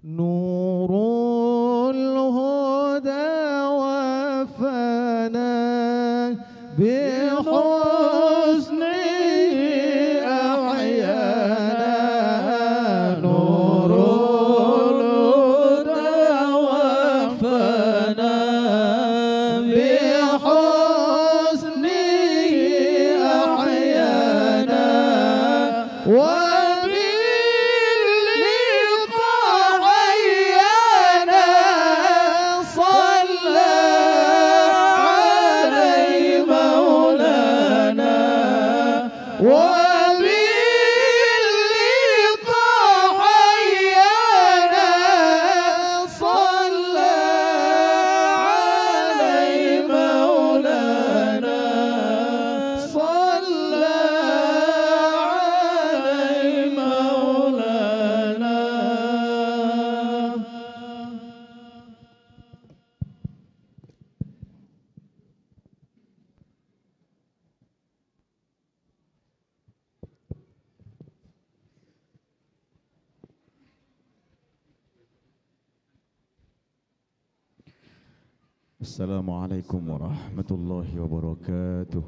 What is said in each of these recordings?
نور الهدى وفانا بحسن أحيانا. نور الهدى وفانا بحسن أحيانا. السلام عليكم ورحمة الله وبركاته.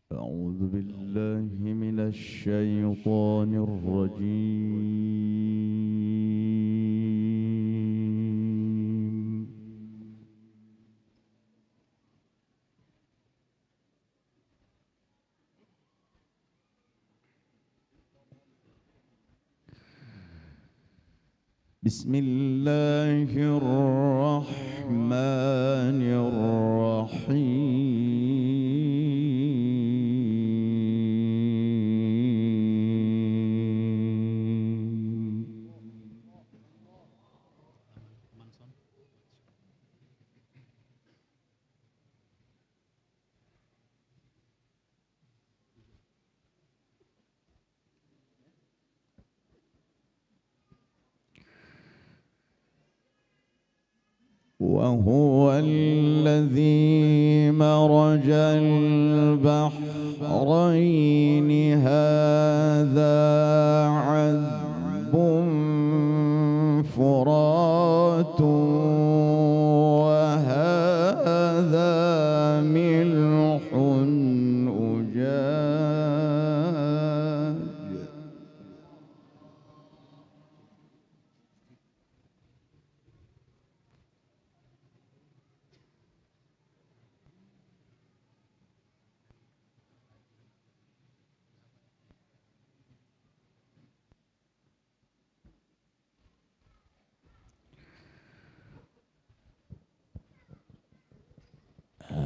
أعوذ بالله من الشيطان الرجيم. بسم الله الرحمن الرحيم. وهو الذي مرج البحرين هذا عذب فرات وهذا ملح أجاج.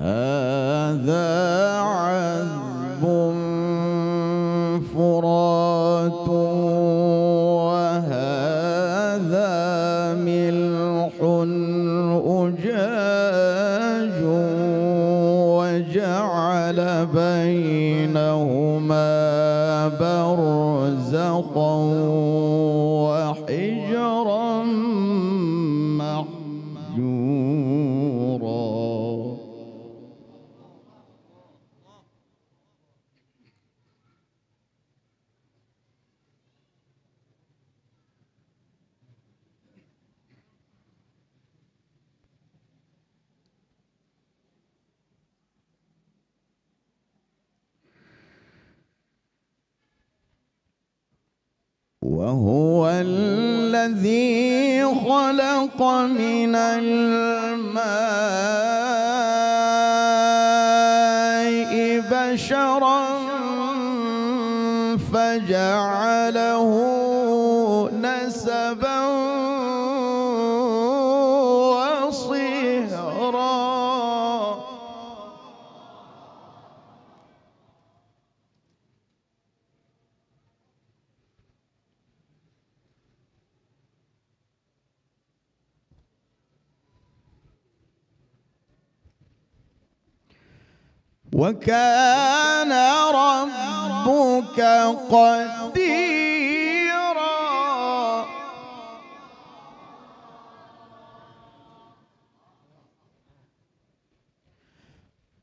هذا عذب فرات وهذا ملح أجاج وجعل بينهما برزخا وحجرا محجورا. وهو الذي خلق من الماء بشرا فجعله نسبا وصهرا. وكان ربك قديرا.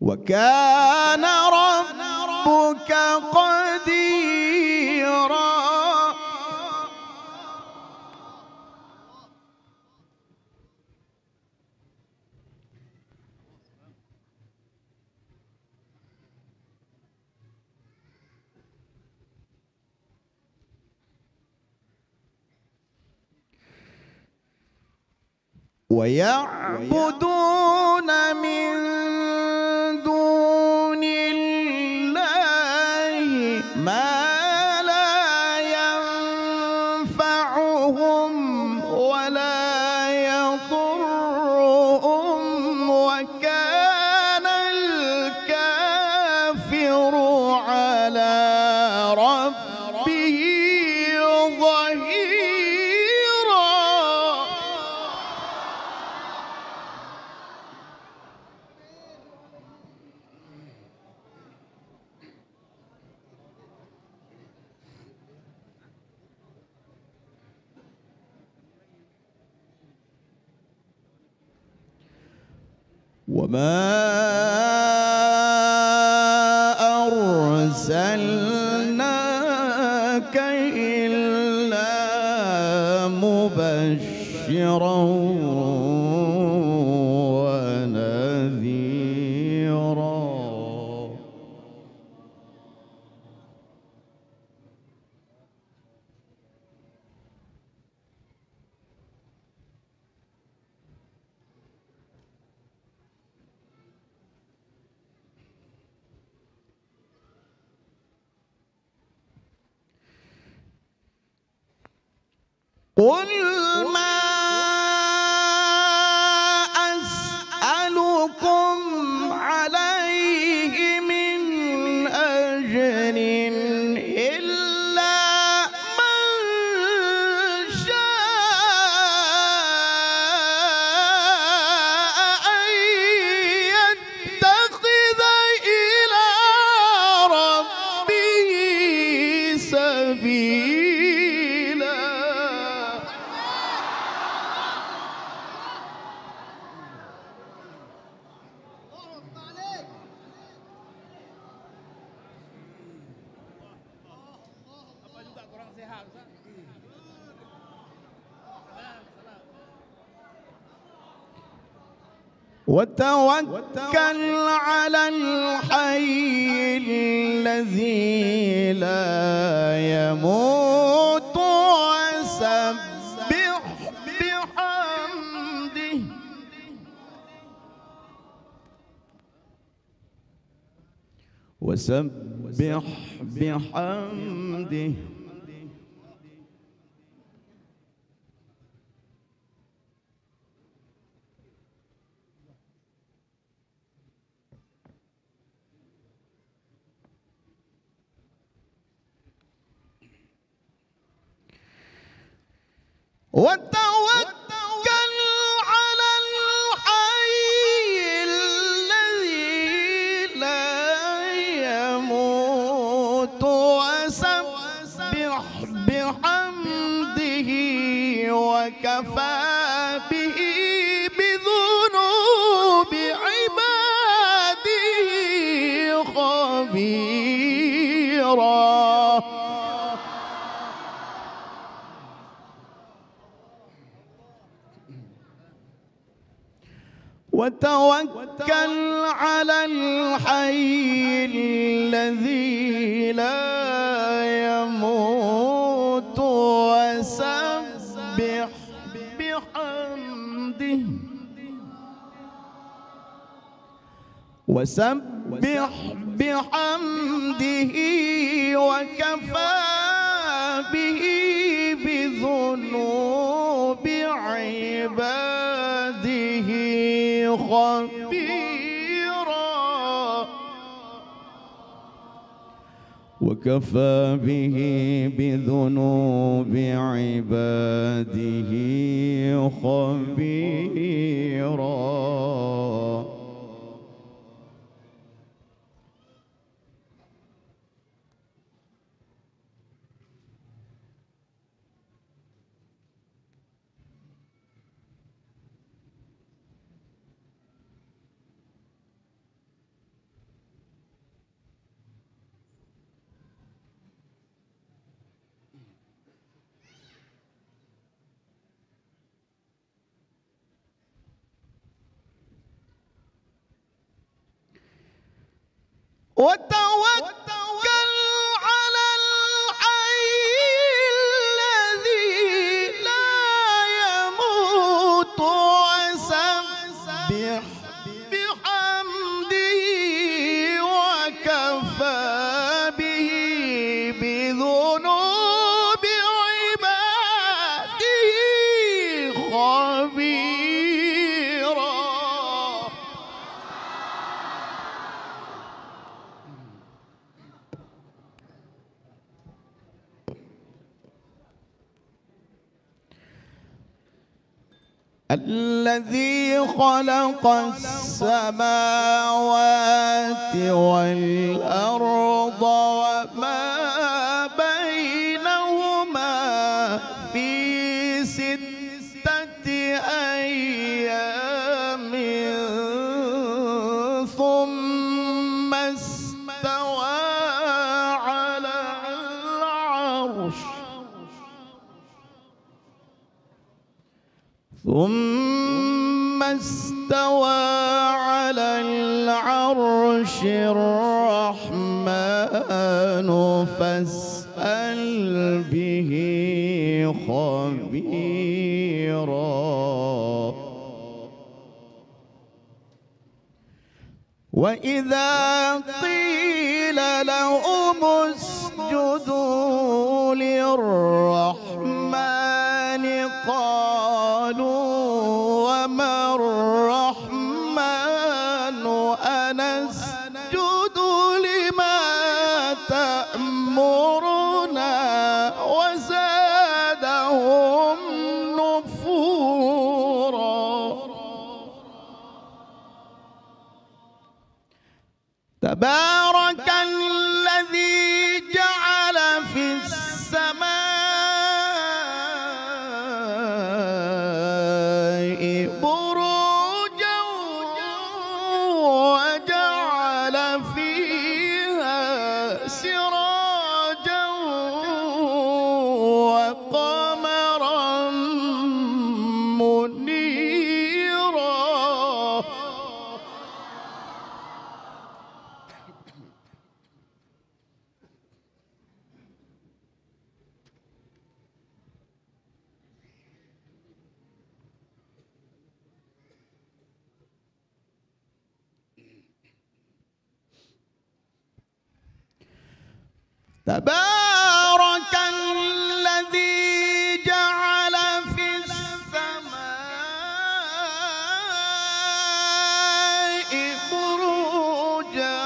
وكان ربك قديرا. ويعبدون من دون الله ما لا ينفعهم ولا يضرهم، وكان الكافر على ربه ظهيرا. وما أرسلناك إلا مبشرا ونذيرا. قل ما أسألكم عليه من أجر إلا من شاء أن يتخذ إلى ربه سبيلا. وتوكل على الحي الذي لا يموت وسبح بحمده وسبح بحمده. وتوكل على الحي الذي لا يموت وسبح بحمده وكفى به بذنوب عباده خبيرا. وتوكل على الحي الذي لا يموت وسبح بحمده وسبح بحمده وكفى به بذنوب عباده خبيرا. وكفى به بذنوب عباده خبيرا. وتوكل على الحي الذي لا يموت وسبح بحمده وكفى به بذنوب عباده خبيرا. الذي خلق السماوات والأرض وما بينهما في 6 أيام ثم استوى على العرش الرحمن فاسأل به خبيرا. وإذا قيل لهم اسجدوا للرحمن قالوا وما الرحمن أنسجد لما تأمرنا وزادهم نفورا. تبارك الذي جعل في السماء بروجا وجعل فيها سراجا وقمرا منيرا. تبارك الذي جعل في السماء بروجا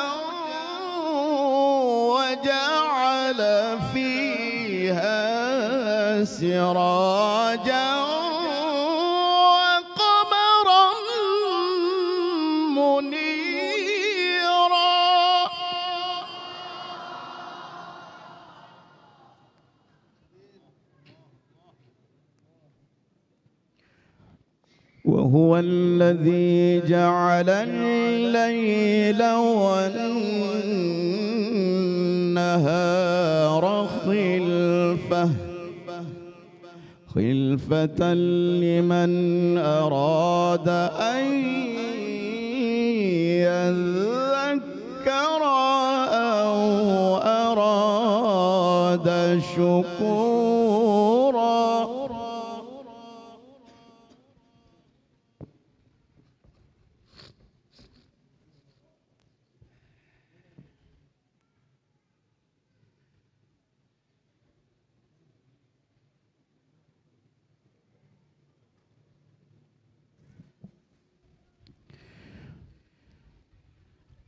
وجعل فيها سراجا وقمرا منيرا. وهو الذي جعل الليل والنهار خلفة لمن أراد أن يذكر أو أراد شكورا.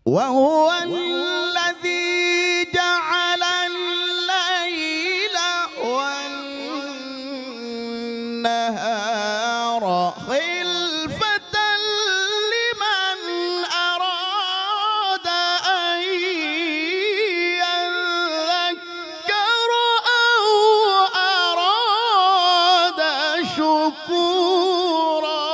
وهو الذي جعل الليل والنهار خلفة لمن أراد أن يذكر أو أراد شكورا.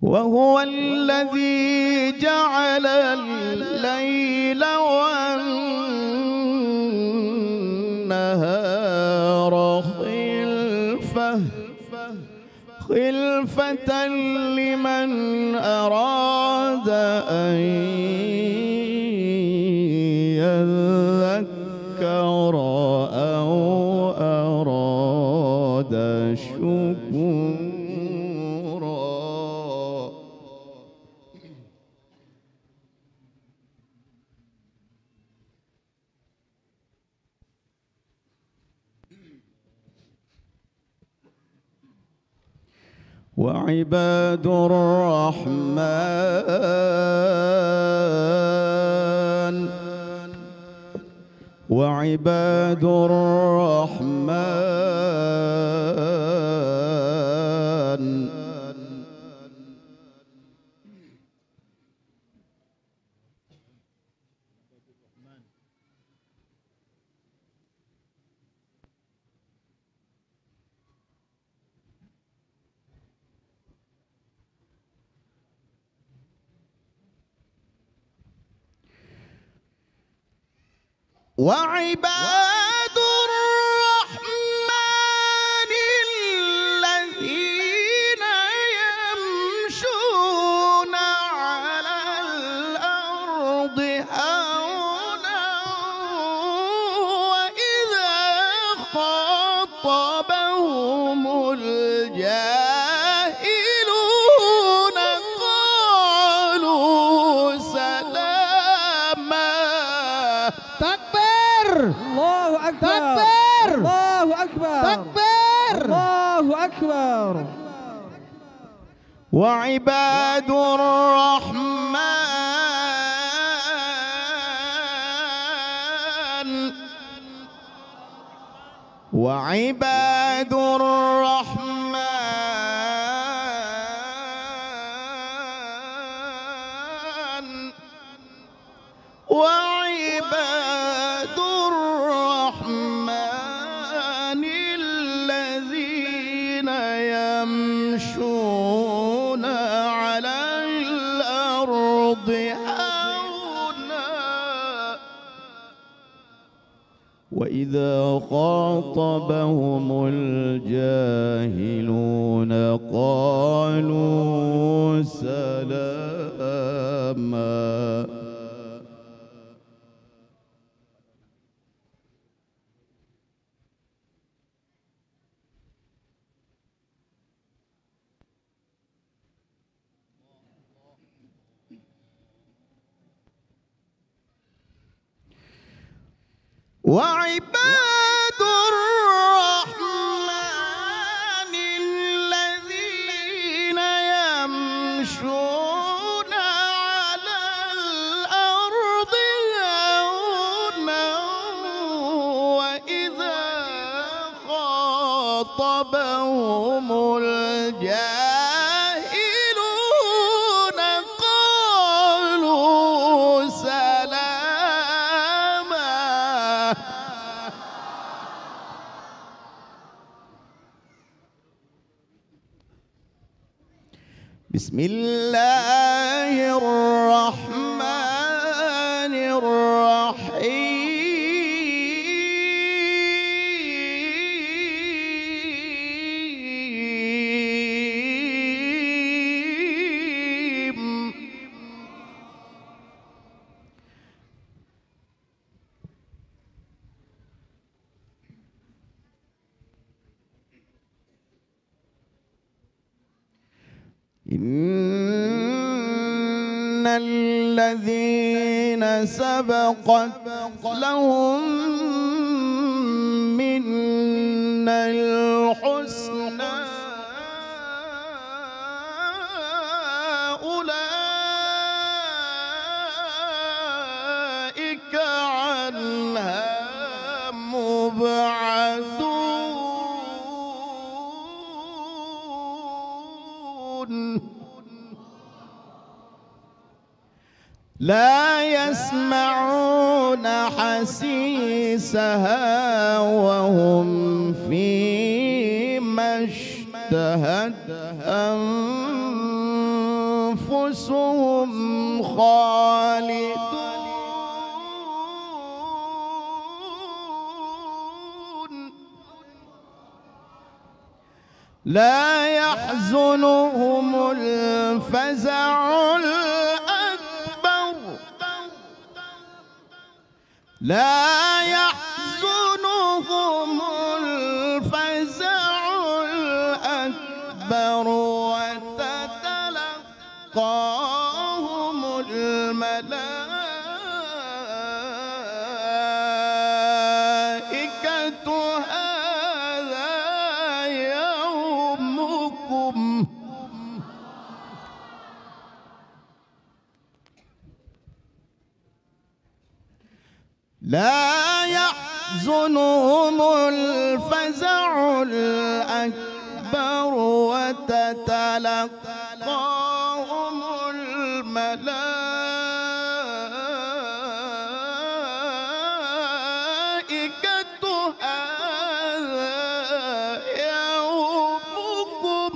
وهو الذي جعل الليل والنهار خلفة لمن أراد أن يذكر أو أراد شكورا. وعباد الرحمن وعباد الرحمن وعباد الرحمن الذين يمشون على الأرض هونا وإذا خاطبهم الجاهلون قالوا سلاما. الله أكبر، الله أكبر، الله أكبر. وعباد الرحمن وعباد الرحمن وعباد الرحمن الذين يمشون على الأرض هونا وإذا خاطبهم الجاهلون قالوا سلاما. وعباد الرحمن الذين يمشون على الأرض هونا وإذا خاطبهم الجاهلون قالوا سلاما. بسم الله الرحمن الرحيم. إن الذين سبقت لهم منا الحسنى أولئك عنها مبعدون لا يسمعون حسيسها وهم فيما اشتهت أنفسهم خالدون لا يحزنهم الفزع الأكبر لا يحزنهم الفزع الأكبر وتتلقاهم الملائكة هذا يومكم لا يحزنهم الفزع الأكبر وتتلقاهم الملائكة هذا يومكم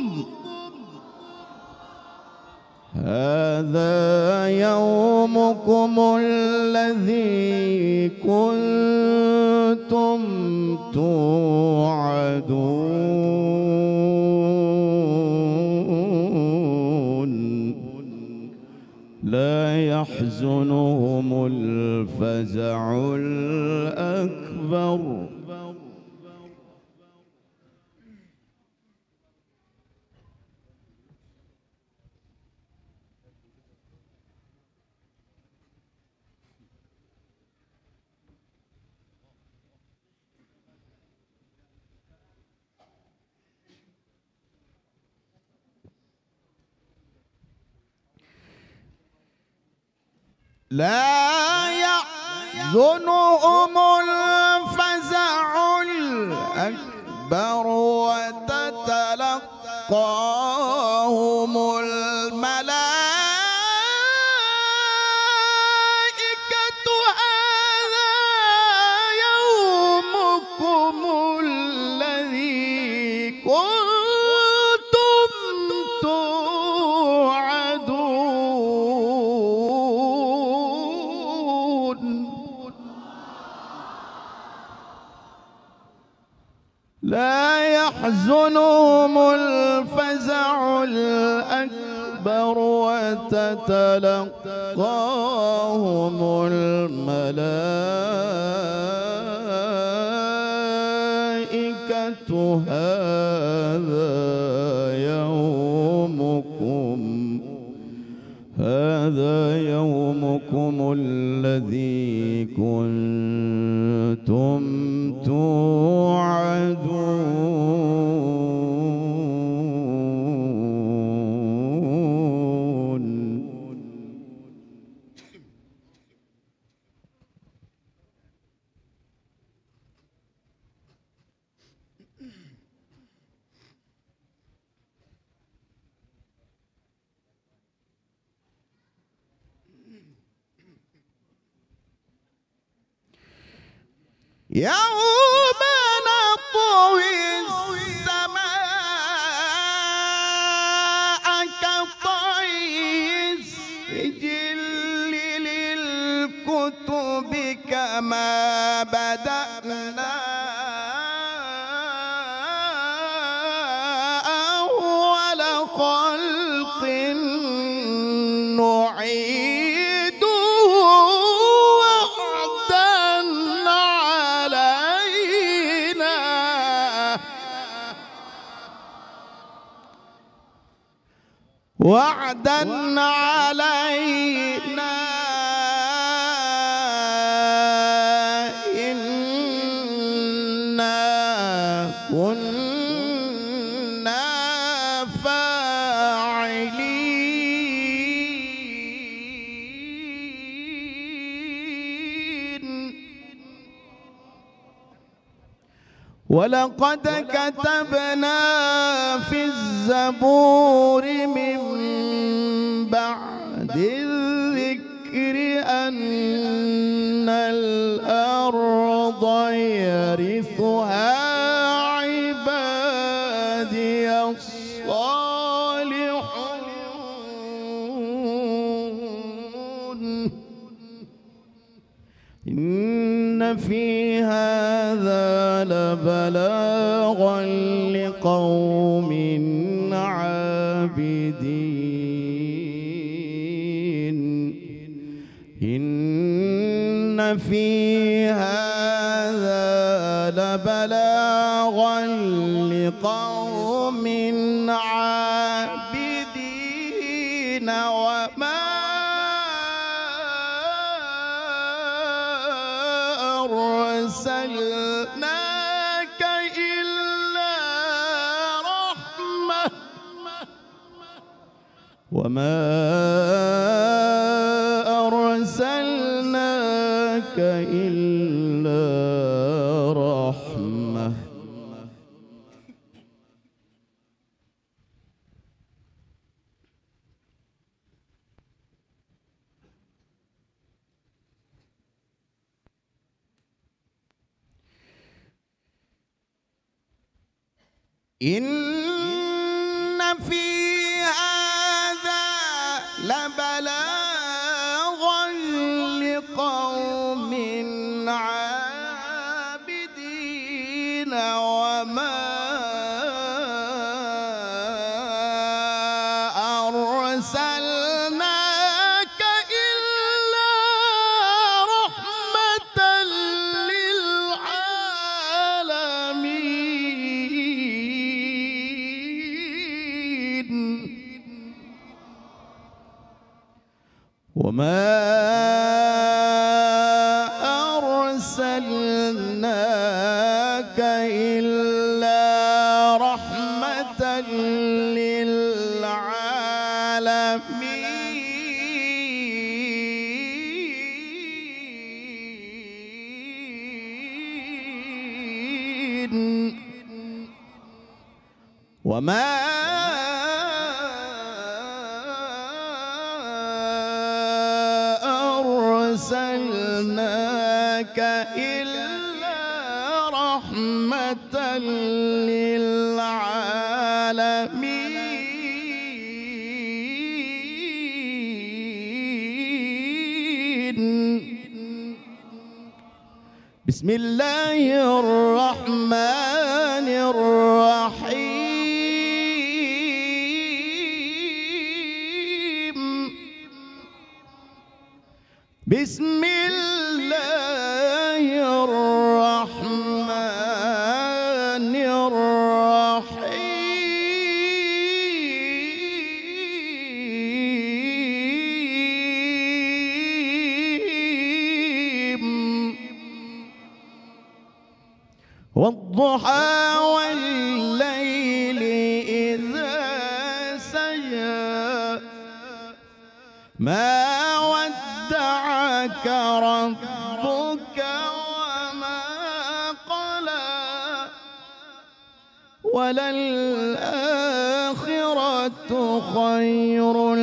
هذا يومكم الذي كنتم توعدون لا يحزنهم الفزع الأكبر لا يحزنهم الفزع الأكبر وتتلقاهم الملائكة هذا يومكم الذي كنتم توعدون لا يحزنهم الفزع الأكبر وتتلقاهم الملائكة هذا يومكم الذي كنتم توعدون يوم نطوي السماء كطي السجل للكتب كما بدأنا أول خلق نعيده وعدا علينا إنا كنا فاعلين ولقد كتبنا في الزبور من بعد الذكر أن الأرض يرثها عبادي الصالحون إن في هذا لبلاغا لقوم عابدين إن في هذا لبلاغا لقوم عابدين وما أرسلناك إلا رحمة وما أرسلناك إلا رحمة إن في هذا لبلاغا لقوم عابدين وما أرسلناك إلا رحمة للعالمين وما أرسلناك إلا رحمة للعالمين وما أرسلناك إلا رحمة للعالمين بسم الله الرحمن الرحيم بسم الله الرحمن الرحيم والضحى والليل إذا سجى ما ودعك ربك وما قلى وللآخرة خير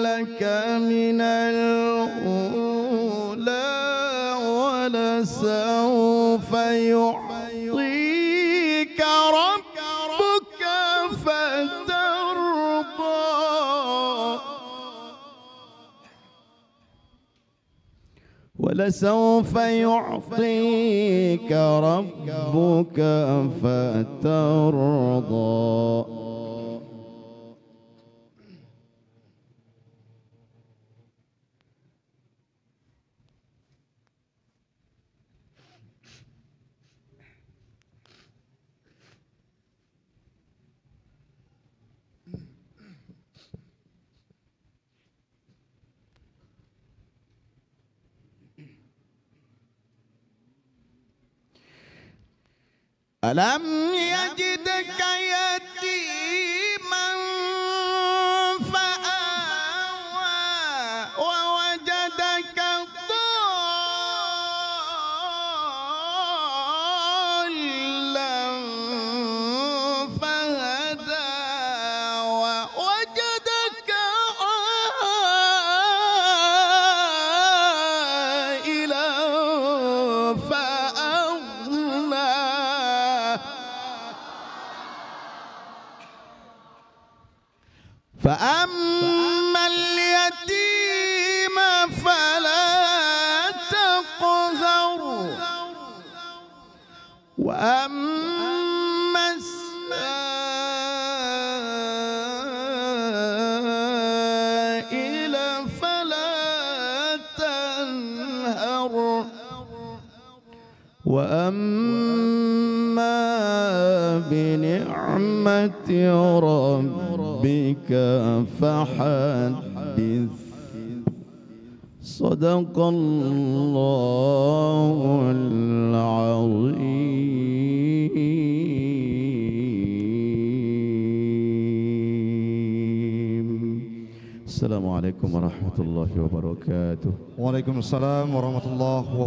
لك من الأولى ولسوف يعطيك ربك فترضى ولسوف يعطيك ربك فترضى ألم يجدك يتيما فآوى ووجدك ضالا فهدى ووجدك عائلا فأغنى فأما اليتيم فلا تقهر وأما السائل فلا تنهر وأما بنعمة ربك فحدث. صدق الله العظيم. السلام عليكم ورحمة الله وبركاته. Waalaikumsalam warahmatullahi wabarakatuh.